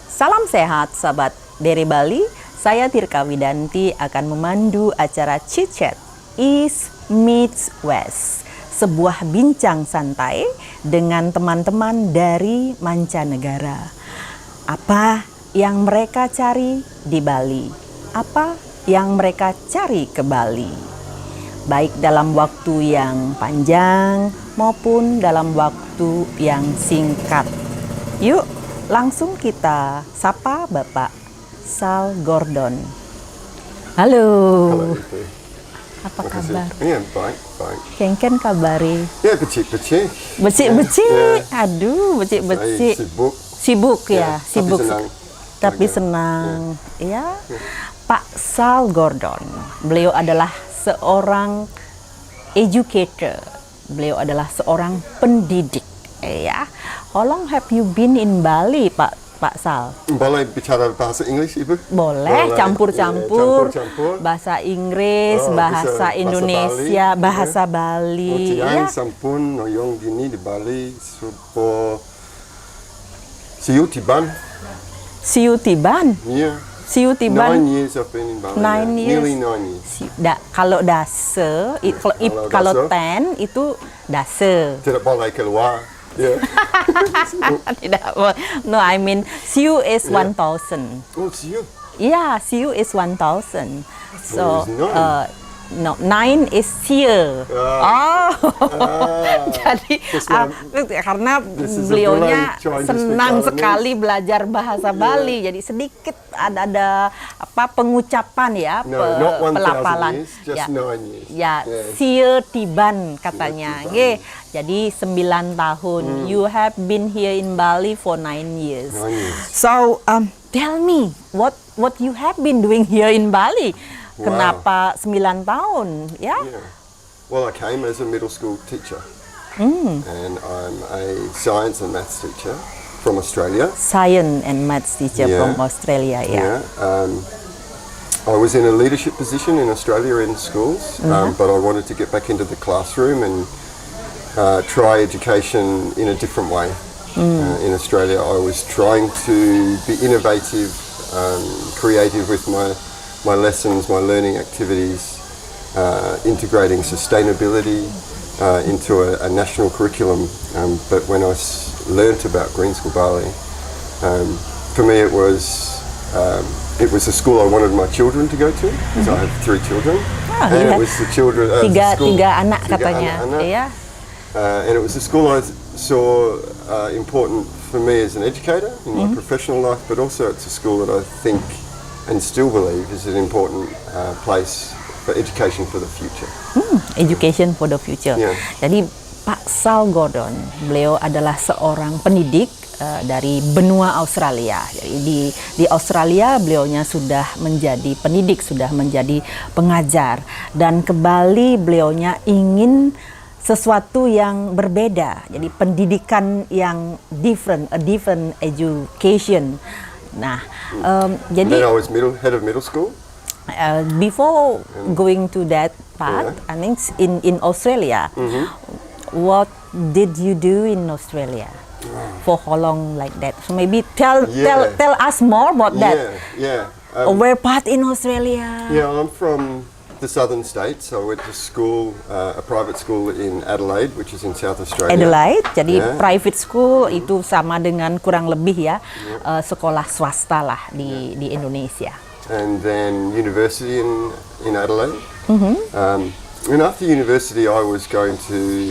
Salam sehat sahabat dari Bali. Saya Tirka Widanti akan memandu acara Chit East meets West, sebuah bincang santai dengan teman-teman dari mancanegara. Apa yang mereka cari di Bali? Apa yang mereka cari ke Bali? Baik dalam waktu yang panjang maupun dalam waktu yang singkat. Yuk, langsung kita sapa Bapak Sal Gordon. Halo. Halo, Apa kabar? Ya, baik. Kengken kabari. Ya, becik-becik. Becik-becik. Ya. Aduh, becik-becik. Sibuk. Sibuk ya, Ya, sibuk. tapi senang. Ya. Pak Sal Gordon. Beliau adalah seorang educator. Beliau adalah seorang pendidik. Ya. How long have you been in Bali, Pak Sal? Boleh bicara bahasa Inggris, Ibu? Boleh, campur-campur. Bahasa Inggris, bahasa Indonesia, bahasa Bali. Ya. Sampun noyong gini di Bali supo siu tiban. Siu tiban. Iya. Siu tiban. 9 years I've been in Bali. 9 years. Nearly 9 years. Kalau dase, kalau 10 itu dase. Tidak boleh keluar. Yeah. Tidak. No, I mean siu is 1,000. Oh, siu. Yeah, siu is 1,000. So, no, 9 is siu. Jadi karena beliaunya senang sekali belajar bahasa Bali. Jadi sedikit ada pengucapan ya, pelafalan. Ya, siu tiban katanya. Jadi 9 tahun. You have been here in Bali for 9 years. So, tell me what you have been doing here in Bali. Wow. Kenapa 9 tahun? Ya? Yeah. Well, I came as a middle school teacher, and I'm a science and maths teacher from Australia. Science and maths teacher from Australia. Yeah. I was in a leadership position in Australia in schools, but I wanted to get back into the classroom and try education in a different way. In Australia, I was trying to be innovative, creative with my lessons, my learning activities, integrating sustainability into a national curriculum. But when I learnt about Green School Bali, for me it was a school I wanted my children to go to, because I have 3 children. And it was the children. Tiga anak katanya. Yeah. And it was a school I saw important for me as an educator in my professional life, but also it's a school that I think and still believe is an important place for education for the future. Education for the future. Yeah. Jadi Pak Sal Gordon, beliau adalah seorang pendidik dari benua Australia. Jadi di Australia beliaunya sudah menjadi pendidik, sudah menjadi pengajar, dan ke Bali beliaunya ingin sesuatu yang berbeda. Jadi pendidikan yang different, a different education. Nah, jadi then I was head of middle school. Before going to that part, I think in Australia, what did you do in Australia? For how long like that? So maybe tell us more about that. Where part in Australia? Yeah, I'm from the southern states. I went to school, a private school in Adelaide, which is in South Australia. Adelaide, jadi private school itu sama dengan kurang lebih ya sekolah swasta lah di Indonesia. And then university in Adelaide. And after university, I was going to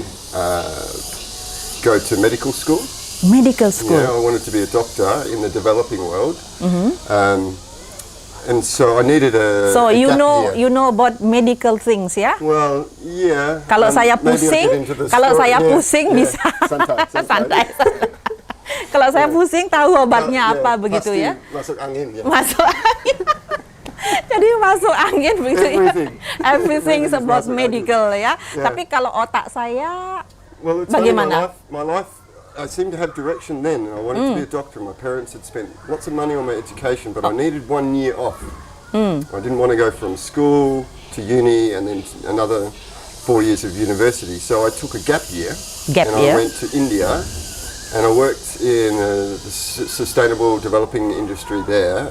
go to medical school. Medical school. Yeah, I wanted to be a doctor in the developing world. And so I needed a. So you know about medical things, ya? Well, yeah. Kalau saya pusing, bisa. Santai. Kalau saya pusing tahu obatnya apa begitu ya? Masuk angin ya. Masuk angin. Jadi masuk angin begitu ya. Everything is about medical ya. Tapi kalau otak saya bagaimana? My life I seemed to have direction then, and I wanted to be a doctor. My parents had spent lots of money on my education, but I needed 1 year off. I didn't want to go from school to uni and then another 4 years of university, so I took a gap year. I went to India and I worked in a sustainable developing industry there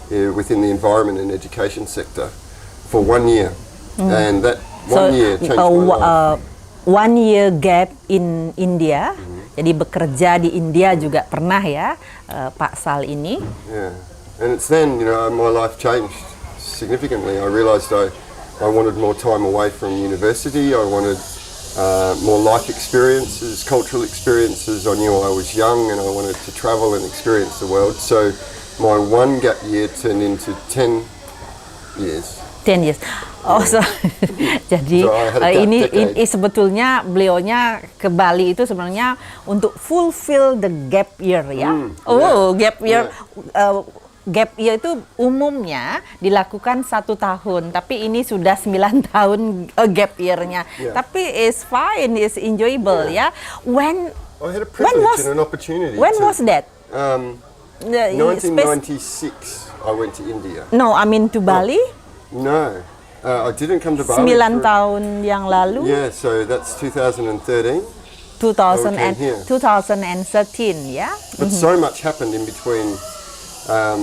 within the environment and education sector for 1 year, and that 1 year changed my life. 1 year gap in India, jadi bekerja di India juga pernah ya, Pak Sal ini. Yeah, and it's then, you know, my life changed significantly. I realised I wanted more time away from university. I wanted more life experiences, cultural experiences. I knew I was young and I wanted to travel and experience the world. So my 1 gap year turned into 10 years. 10 years. Oh, so, jadi ini sebetulnya beliaunya ke Bali itu sebenarnya untuk fulfill the gap year ya. Gap year. Gap year itu umumnya dilakukan 1 tahun, tapi ini sudah 9 tahun gap year-nya. Tapi it's fine, it's enjoyable ya. I had a privilege and an opportunity. When was that? 1996, I went to India. No, I mean to Bali? No, I didn't come to Bali. 9 tahun yang lalu? Yeah, so that's 2013. 2013, yeah. But so much happened in between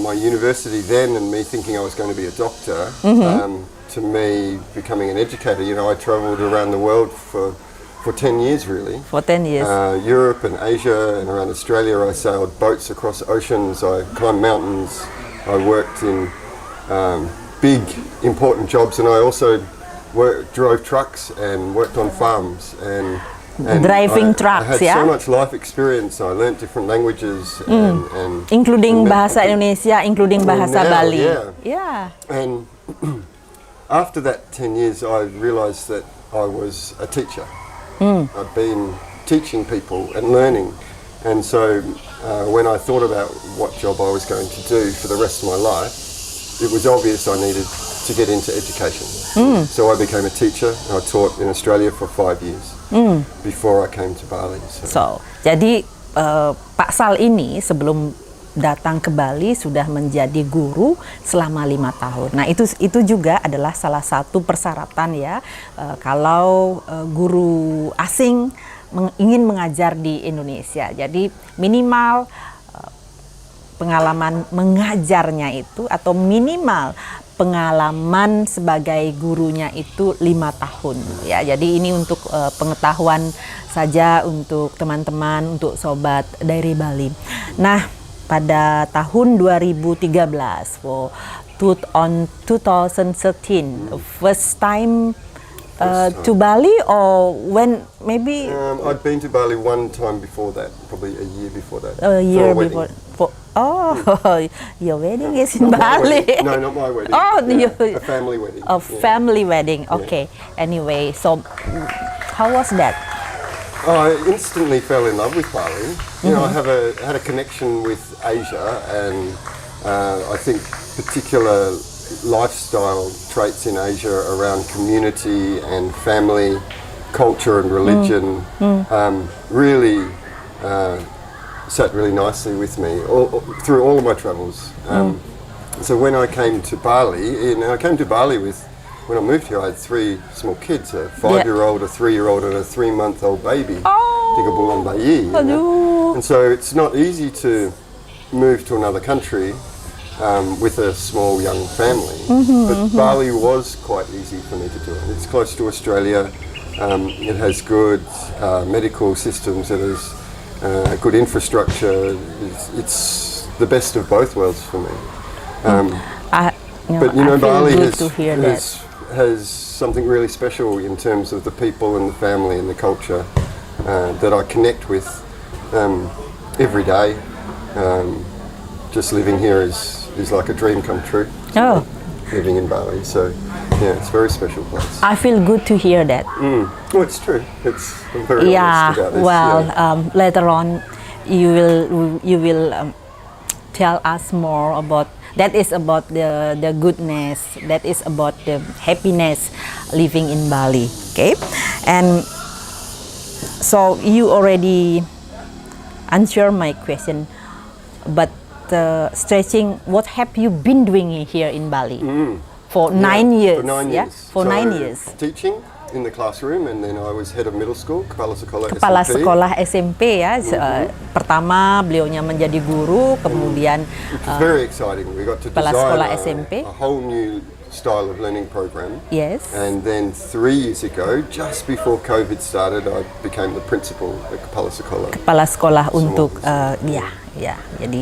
my university then and me thinking I was going to be a doctor to me becoming an educator. You know, I travelled around the world for 10 years really. For 10 years. Europe and Asia and around Australia. I sailed boats across oceans. I climbed mountains. I worked in big important jobs, and I also drove trucks and worked on farms and driving trucks. I had so much life experience. I learnt different languages and including bahasa Indonesia, including bahasa Bali. Yeah. And after that 10 years, I realised that I was a teacher. I'd been teaching people and learning, and so when I thought about what job I was going to do for the rest of my life, it was obvious I needed to get into education. So I became a teacher. I taught in Australia for 5 years before I came to Bali. Jadi Pak Sal ini sebelum datang ke Bali sudah menjadi guru selama 5 tahun. Nah itu juga adalah salah satu persyaratan ya kalau guru asing ingin mengajar di Indonesia. Jadi minimal pengalaman mengajarnya itu atau minimal pengalaman sebagai gurunya itu 5 tahun ya. Jadi ini untuk pengetahuan saja untuk teman-teman, untuk sobat dari Bali. Nah, pada tahun 2013 on 2013 first time to Bali, or when maybe I'd been to Bali 1 time before that, probably a year before that. A year before. Your wedding is in Bali. No, not my wedding. A family wedding. A family wedding. Okay. Anyway, so how was that? I instantly fell in love with Bali. You know, I had a connection with Asia, and I think particular lifestyle traits in Asia around community and family, culture and religion really sat really nicely with me through all of my travels. So when I came to Bali, when I moved here, I had 3 small kids, a 5-year-old, a 3-year-old and a 3-month-old baby. 3 bulan bayi. And so it's not easy to move to another country with a small young family. But Bali was quite easy for me to do it. It's close to Australia. It has good medical systems. It has good infrastructure. It's the best of both worlds for me. But you know, Bali has something really special in terms of the people and the family and the culture that I connect with every day. Just living here is like a dream come true. Living in Bali, so yeah, it's a very special place. I feel good to hear that. Well, it's true. I'm very honest about this. Well, later on, you will tell us more about that. Is about the goodness. That is about the happiness living in Bali. Okay, and so you already answered my question, but stretching, what have you been doing here in Bali for 9 years? For 9 years. For 9 years. Teaching, in the classroom, and then I was head of middle school, Kepala Sekolah Kepala SMP. sekolah SMP ya. Pertama beliaunya menjadi guru, kemudian Which was very exciting. We got to Kepala design sekolah SMP. a whole new style of learning program. Yes. And then 3 years ago, just before COVID started, I became the principal at Kepala Sekolah. Kepala sekolah untuk jadi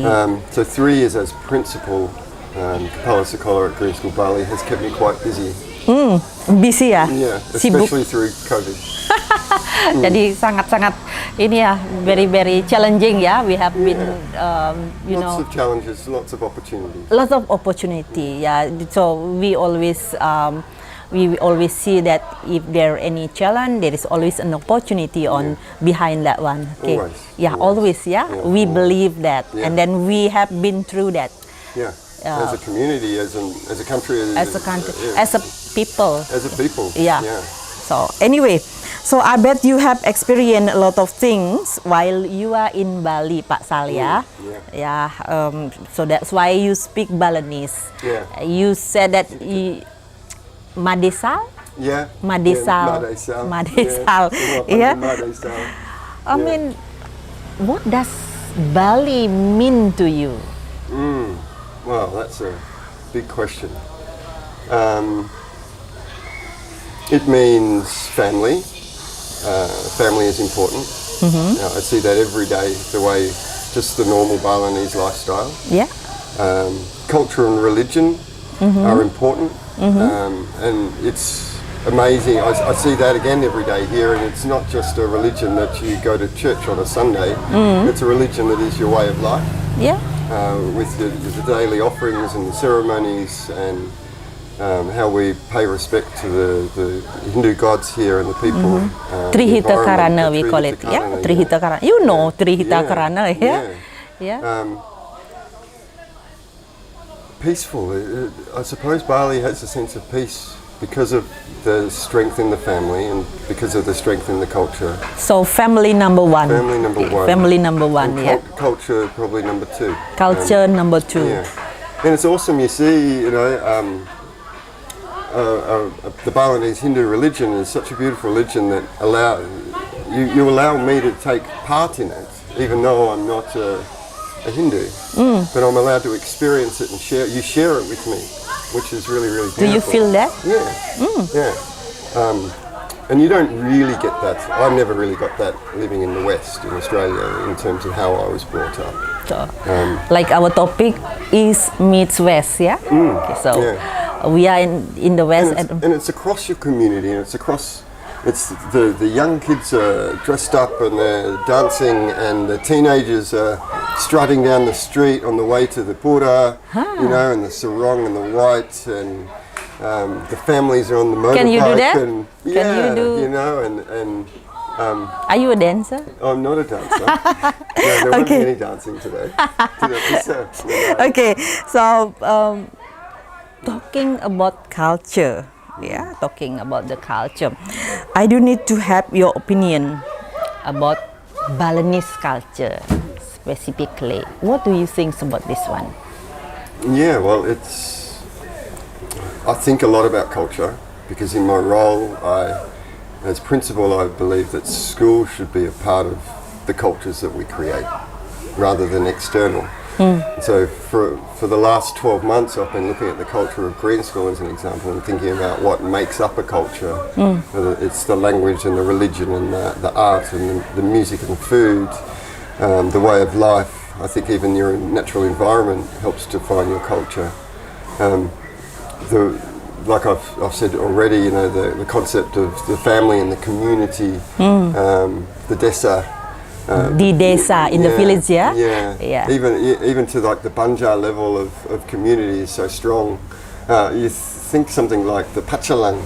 So 3 years as principal, Kepala Sekolah at Green School Bali has kept me quite busy. busy ya. Yeah, Sibuk. especially through COVID. Jadi sangat-sangat ini ya, very challenging ya. We have been Lots of challenges, lots of opportunities. lots of opportunity. Yeah, so we always see that if there any challenge, there is always an opportunity on behind that one. Okay. Always. Yeah, always. Yeah, we believe that, Yeah. and then we have been through that Yeah, as a community, as a country, as a country, as a people. as a people. Yeah. So anyway, so I bet you have experienced a lot of things while you are in Bali, Pak Sal ya. Yeah. So that's why you speak Balinese. Yeah. You said that Madesal. Yeah. Madesal. Yeah, Madesal. Yeah. I mean, what does Bali mean to you? Well, that's a big question. It means family. Family is important. I see that every day, the way just the normal Balinese lifestyle. Yeah. Culture and religion are important. And it's amazing. I see that again every day here, and it's not just a religion that you go to church on a Sunday. It's a religion that is your way of life. Yeah. With the daily offerings and the ceremonies, and how we pay respect to the Hindu gods here and the people. Trihita Karana we call it. Yeah. Trihita Karana. You know Trihita Karana, yeah. Yeah. Peaceful. I suppose Bali has a sense of peace because of the strength in the family and because of the strength in the culture. So family number one. Family number one. Family number one. And Yeah. culture probably number two. Culture number two. Yeah. And it's awesome. You see, the Balinese Hindu religion is such a beautiful religion that you allow me to take part in it, even though I'm not a Hindu, but I'm allowed to experience it and share. You share it with me, which is really beautiful. Do you feel that? Yeah, yeah. And you don't really get that. I've never really got that living in the West, in Australia, in terms of how I was brought up. So, like our topic is meets West, yeah. Okay, so we are in the West, and it's across your community, and it's across. It's the young kids are dressed up and they're dancing, and the teenagers are strutting down the street on the way to the Pura, and the sarong and the white, and the families are on the motorbike. Can you do that? And, Can you do? Are you a dancer? I'm not a dancer. No, there won't be any dancing today. Okay, so talking about culture. Yeah, talking about the culture. I do need to have your opinion about Balinese culture specifically. What do you think about this one? Yeah, well, I think a lot about culture because in my role, as principal, I believe that school should be a part of the cultures that we create rather than external. So for the last 12 months, I've been looking at the culture of Green School as an example and thinking about what makes up a culture. It's the language and the religion and the art and the music and food, the way of life. I think even your natural environment helps define your culture. Like I've said already, the concept of the family and the community, the desa. The desa in the village, yeah? Yeah. Even to like the Banjar level of community is so strong. You think something like the Pachalang.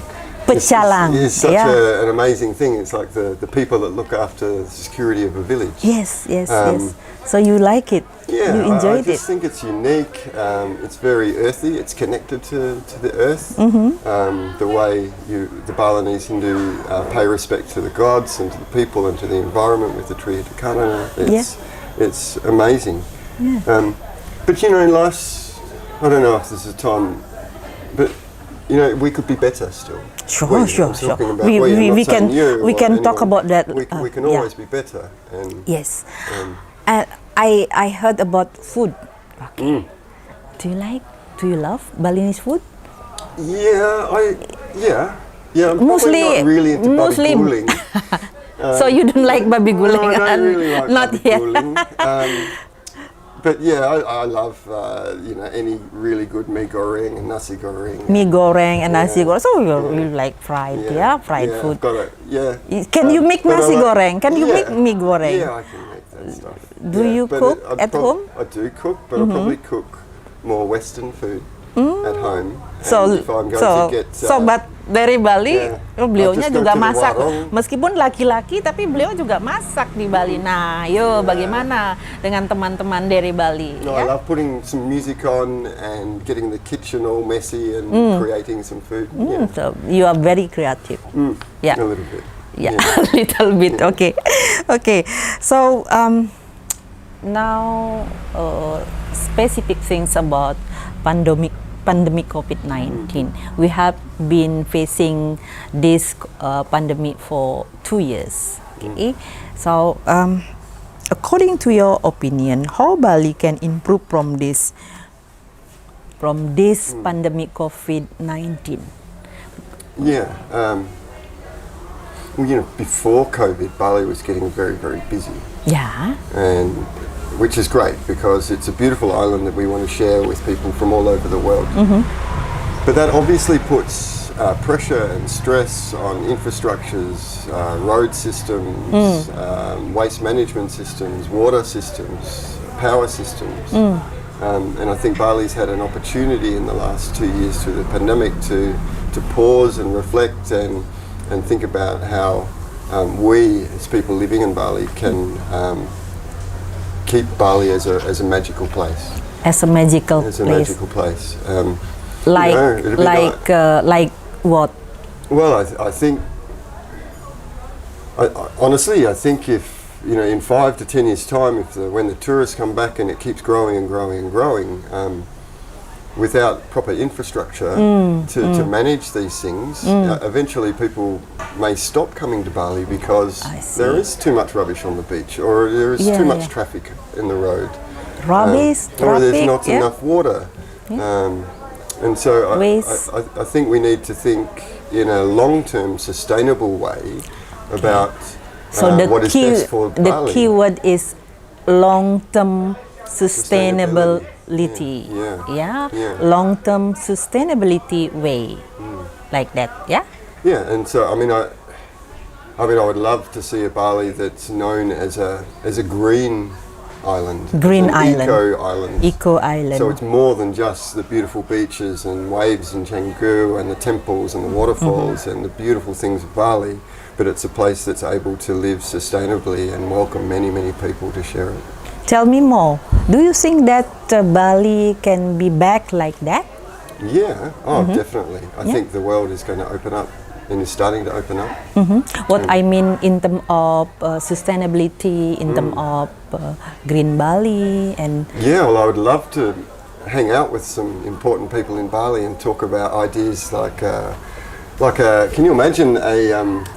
Pachalang. Is such an amazing thing. It's like the people that look after the security of a village. Yes. So you like it? Yeah, you enjoyed I just think it's unique. It's very earthy. It's connected to the earth. The way the Balinese Hindu pay respect to the gods and to the people and to the environment with the tree takana. It's amazing. Yeah. But life's, I don't know if this is time, but you know, we could be better still. Sure, I'm sure. talking about I'm not saying you we or can talk anyone. about that. We can always be better. And Yes. I heard about food. Okay. Do you love Balinese food? Yeah, I'm Mostly- probably not really into mostly- babi guling. So you don't like babi guling? No, I don't really like Not babi yet. guling. But yeah, I love you know, any really good mee goreng and nasi goreng. Mee goreng and nasi Yeah. goreng. So you like fried, fried yeah, food. I've got it. Yeah. Can you make But I nasi like- goreng? Can you yeah, make mee goreng? Yeah, I can make that stuff. Do you but cook I'd at home? I do cook, but I probably cook more Western food at home. So, And if I'm going to get, sobat dari Bali, yeah, beliaunya I'll just go juga to the masak. warung. Meskipun laki-laki, tapi beliau juga masak di Bali. Nah, yo bagaimana dengan teman-teman dari Bali? No, I ya? love putting some music on and getting the kitchen all messy and creating some food. Yeah, So you are very creative. Yeah. a little bit. Yeah, a little bit. Okay, okay. So now specific things about pandemic COVID-19. We have been facing this pandemic for 2 years. Okay, so according to your opinion, how Bali can improve from this pandemic COVID-19? Yeah. Well, you know, before COVID, Bali was getting very, very busy. Yeah. And which is great because it's a beautiful island that we want to share with people from all over the world. But that obviously puts pressure and stress on infrastructures, road systems, waste management systems, water systems, power systems. And I think Bali's had an opportunity in the last 2 years through the pandemic to pause and reflect and think about how we as people living in Bali can keep Bali as a magical place. As a magical As a place. magical place. Like, you know, it'd be like what? Well, I think, honestly, I think if, you know, in 5 to 10 years' time, when the tourists come back and it keeps growing and growing and growing, without proper infrastructure to manage these things, eventually people may stop coming to Bali because I see. there is too much rubbish on the beach, or there is Yeah, too much yeah. traffic in the road, Rubbish, or there's traffic, not yeah. enough water. And so Waste. I think we need to think in a long-term, sustainable way about So the what is best for the Bali. key word is long-term sustainability. Yeah. Long-term sustainability way, like that. Yeah. Yeah, and so I mean, I would love to see a Bali that's known as a green island, Green an island. eco island. Eco island. So it's more than just the beautiful beaches and waves in Canggu and the temples and the waterfalls and the beautiful things of Bali, but it's a place that's able to live sustainably and welcome many, many people to share it. Tell me more. Do you think that Bali can be back like that? Yeah, definitely. I think the world is going to open up and is starting to open up. What I mean in terms of sustainability, in terms of green Bali, and Yeah, well, I would love to hang out with some important people in Bali and talk about ideas like can you imagine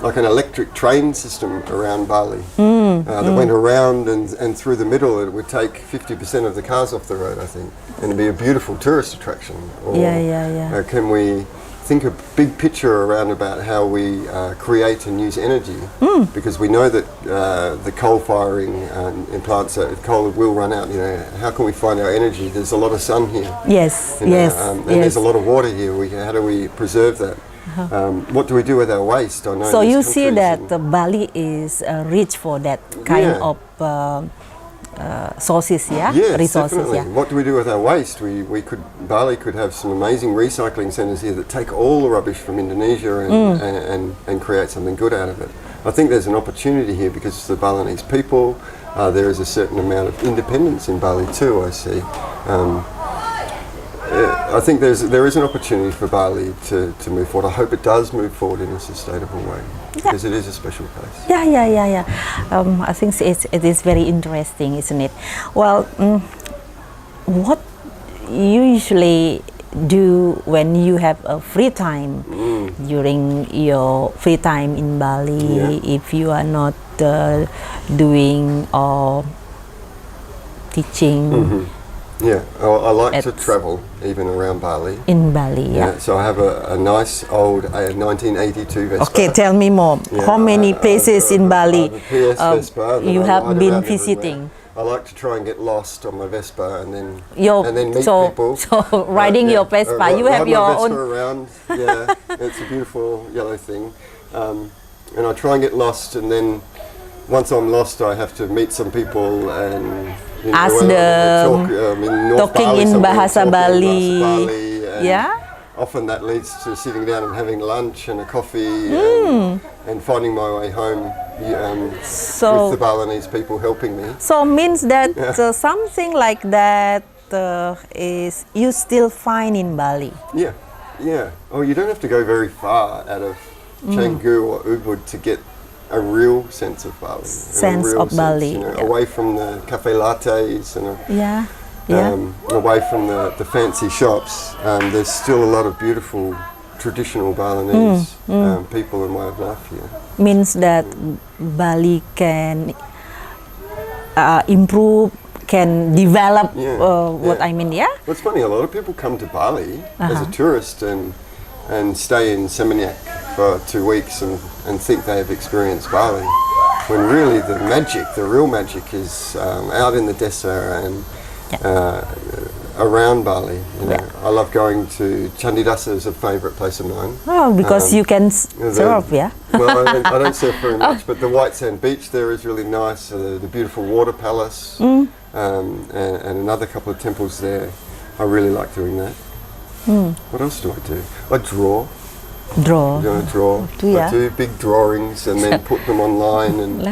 like an electric train system around Bali that went around and through the middle? It would take 50% of the cars off the road, I think, and it'd be a beautiful tourist attraction. Or, Yeah. can we think a big picture around about how we create and use energy? Because we know that the coal firing in plants, coal will run out. You know, how can we find our energy? There's a lot of sun here. yes, You know, yes, and yes. there's a lot of water here. How do we preserve that? What do we do with our waste? I know So there's you see countries that Bali is rich for that kind Yeah. of sources, yeah, Yes, resources, definitely. yeah. What do we do with our waste? Bali could have some amazing recycling centres here that take all the rubbish from Indonesia and create something good out of it. I think there's an opportunity here because of the Balinese people. There is a certain amount of independence in Bali too, I see. I think there is an opportunity for Bali to move forward. I hope it does move forward in a sustainable way because it is a special place. Yeah. I think it is very interesting, isn't it? Well, what usually do when you have a free time during your free time in Bali, if you are not doing or teaching? Yeah, I like to travel even around Bali. In Bali, So I have a nice old 1982 Vespa. Okay, tell me more. How many places in Bali PS Vespa that you I have ride been around visiting? everywhere. I like to try and get lost on my Vespa and then meet so, people. So riding your Vespa, you have ride your my Vespa own. around. Yeah, it's a beautiful yellow thing, and I try and get lost. And then once I'm lost, I have to meet some people and Ask them, talking in bahasa Bali. And often that leads to sitting down and having lunch and a coffee and finding my way home with the Balinese people helping me. So means that something like that is you still find in Bali. Yeah. Oh, you don't have to go very far out of Canggu or Ubud to get a real sense of Bali. Bali. Away from the cafe lattes and away from the fancy shops, there's still a lot of beautiful traditional Balinese people and way of life here. Means that Bali can improve, can develop what I mean, Well, it's funny, a lot of people come to Bali as a tourist and stay in Seminyak for 2 weeks and think they have experienced Bali, when really the real magic is out in the desa and around Bali. I love going to Chandidasa, is a favourite place of mine. Oh, because you can surf, Well, I don't surf very much, but the white sand beach there is really nice. The beautiful water palace and another couple of temples there. I really like doing that. What else do I do? I draw. Draw. I do big drawings and then put them online, and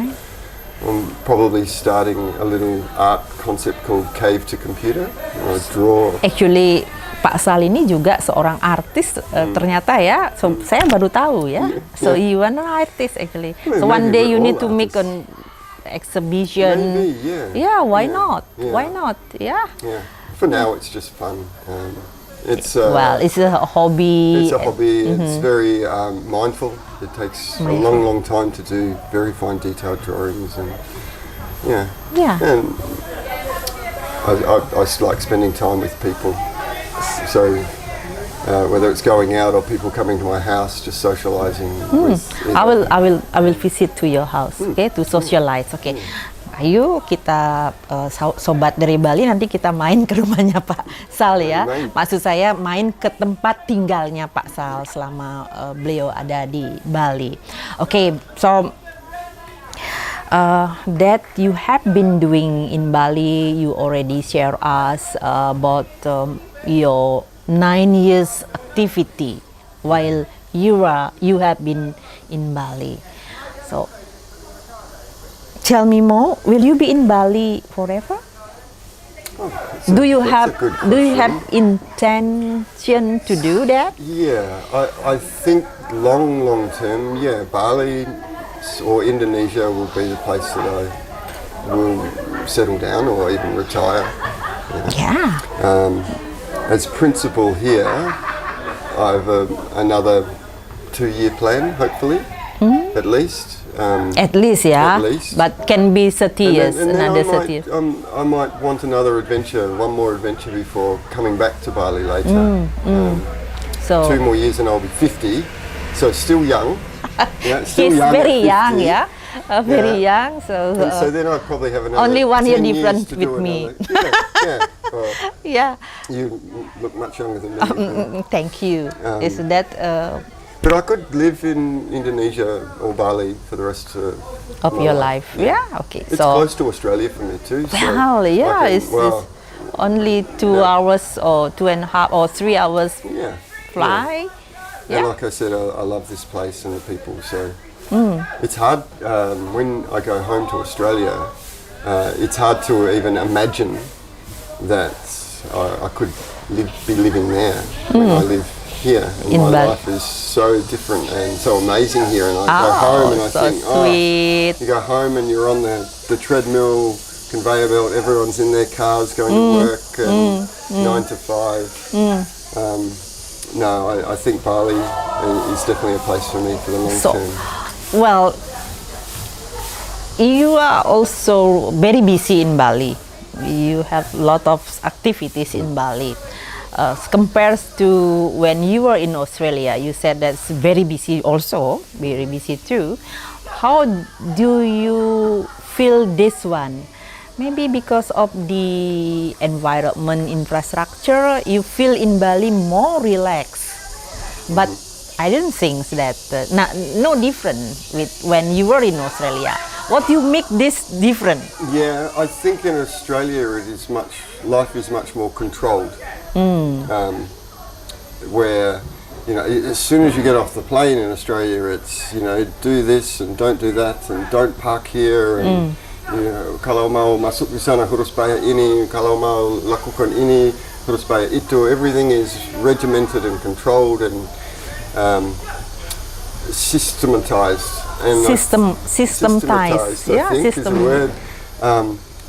I'm probably starting a little art concept called Cave to Computer. I draw. Actually, Pak Sal ini juga seorang artis ternyata ya. So saya baru tahu ya. So you are an artist actually. So one day you need to make an exhibition. Maybe, why not? Why not? Yeah. For now, it's just fun. It's it's a hobby. It's a hobby. It's very mindful. It takes a long time to do very fine, detailed drawings, and and I just like spending time with people. So whether it's going out or people coming to my house, just socializing. I will visit to your house, okay, to socialize, okay. Ayo kita sobat dari Bali, nanti kita main ke rumahnya Pak Sal ya. Maksud saya main ke tempat tinggalnya Pak Sal selama beliau ada di Bali. Okay, so that you have been doing in Bali, you already share us about your 9 years activity while you have been in Bali. So tell me more. Will you be in Bali forever? Do you have intention to do that? Yeah, I think long term, Bali or Indonesia will be the place that I will settle down or even retire. As principal here, I have another 2-year plan, hopefully, at least. At least, but can be 30 years, another 30 years. I might want another adventure, one more adventure before coming back to Bali later. So 2 more years and I'll be 50, so it's still young. He's very young, very young. So then I'd probably have another only 1 year 10 difference years to with do me. You look much younger than me. Thank you. Is that? But I could live in Indonesia or Bali for the rest of your life. Okay. It's close to Australia for me too. Well, it's only 2 hours or 2.5 or 3 hours fly. And like I said, I love this place and the people. So it's hard when I go home to Australia. It's hard to even imagine that I could be living there when I live here. And my life is so different and so amazing here. And I go home and I think, sweet. You go home and you're on the treadmill, conveyor belt. Everyone's in their cars going to work, 9 to 5. No, I think Bali is definitely a place for me for the long term. Well, you are also very busy in Bali. You have a lot of activities in Bali. Compared to when you were in Australia, you said that's very busy also, very busy too. How do you feel this one? Maybe because of the environment infrastructure, you feel in Bali more relaxed. But I don't think that no different with when you were in Australia. What you make this different? Yeah, I think in Australia life is much more controlled. Where, you know, as soon as you get off the plane in Australia, it's, you know, do this and don't do that and don't park here and you know, kalau mau masuk di sana harus bayar ini, kalau mau lakukan ini harus bayar itu. Everything is regimented and controlled and systematized. And systematized. I think is a word.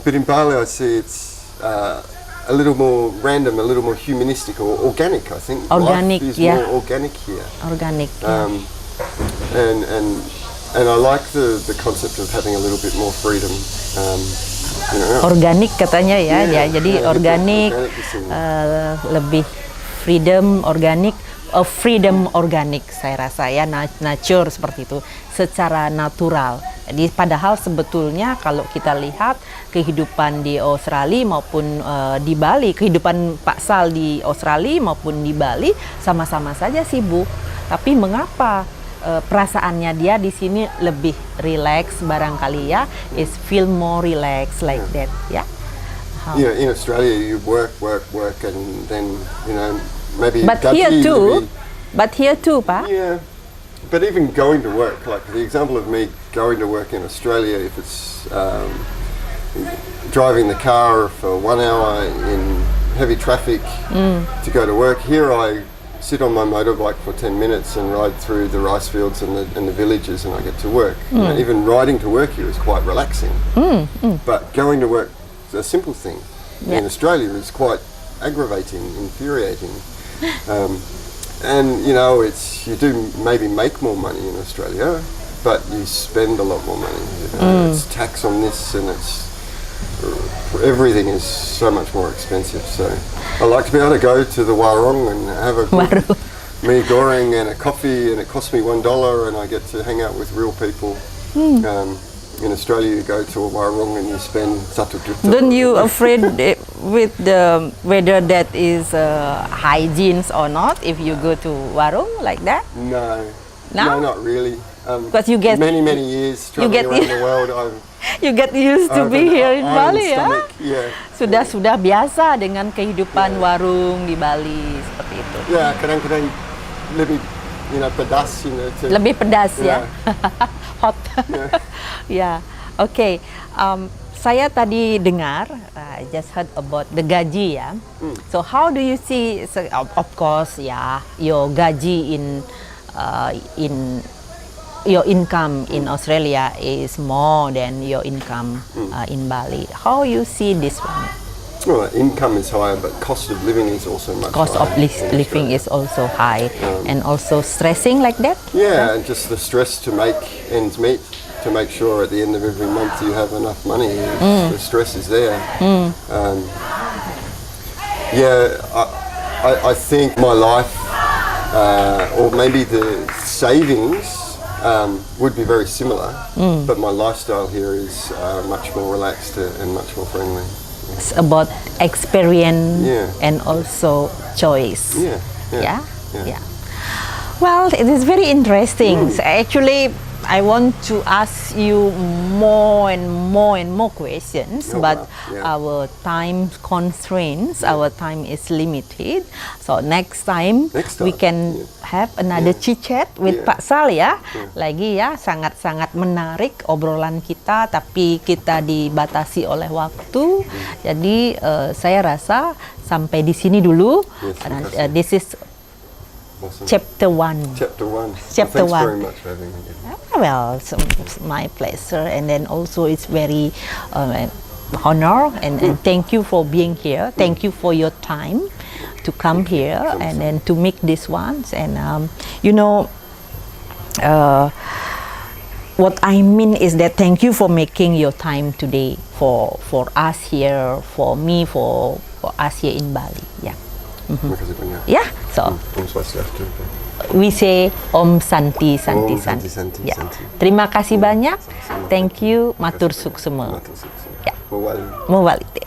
But in Bali, I see it's a little more random, a little more humanistic or organic. I think organic, life is more organic here. Organic. And I like the concept of having a little bit more freedom. You know. Organik katanya ya, jadi organik, lebih freedom organik, freedom organik saya rasa ya, nature seperti itu, secara natural. Jadi padahal sebetulnya kalau kita lihat kehidupan di Australia maupun di Bali, kehidupan Pak Sal di Australia maupun di Bali sama-sama saja sibuk. Tapi mengapa perasaannya dia di sini lebih relax barangkali ya, is feel more relax like that ya. Yeah, in Australia you work and then, you know, maybe but here too, Pak. Yeah, but even going to work, like the example of me going to work in Australia, if it's driving the car for 1 hour in heavy traffic to go to work, here I sit on my motorbike for 10 minutes and ride through the rice fields and the villages and I get to work. You know, even riding to work here is quite relaxing. But going to work is a simple thing. In Australia is quite aggravating, infuriating. And you know, you do maybe make more money in Australia, but you spend a lot more money. You know? It's tax on this and everything is so much more expensive. So I like to be able to go to the warung and have a good mee goreng and a coffee, and it costs me $1 and I get to hang out with real people. In Australia you go to a warung and you spend $1 juta. Don't you afraid with the whether that is hygiene or not if you go to warung like that? No, not really. Because you get many years traveling around the world. You get used to be here in Bali ya. Yeah. Sudah biasa dengan kehidupan warung di Bali seperti itu. Ya, kadang-kadang lebih, you know, pedas, you know. Lebih pedas ya. Hot. Ya, oke. Saya tadi dengar, I just heard about the gaji ya. So how do you see? So, of course ya, your gaji in your income in Australia is more than your income in Bali. How you see this one? Well, income is higher, but cost of living is also much higher. Cost of living is also high, and also stressing like that? Yeah, and just the stress to make ends meet, to make sure at the end of every month you have enough money. The stress is there. I think my life, or maybe the savings, would be very similar, but my lifestyle here is much more relaxed and much more friendly. It's about experience and also choice. Yeah. Well, it is very interesting. So actually, I want to ask you more and more questions, but our time constraints, our time is limited. So next time we can have another chit chat with Pak Sal ya. Lagi ya, sangat-sangat menarik obrolan kita, tapi kita dibatasi oleh waktu. Jadi saya rasa sampai di sini dulu. This is Awesome. Chapter 1. Thanks very much for having me. Well, it's my pleasure, and then also it's very honor, and thank you for being here. Thank you for your time. to come here and then to make these ones. And you know, what I mean is that thank you for making your time today for us here, for me, for us here in Bali. Yeah. Terima kasih banyak. Yeah. So Om Swastiastu. we say Om Santi Santi Om Santi. Santi, Santi, Yeah. Santi. Terima kasih banyak. Sama-sama. Thank you. Matur suksema. Matur suksema. Ya. Mawali. Mawalite.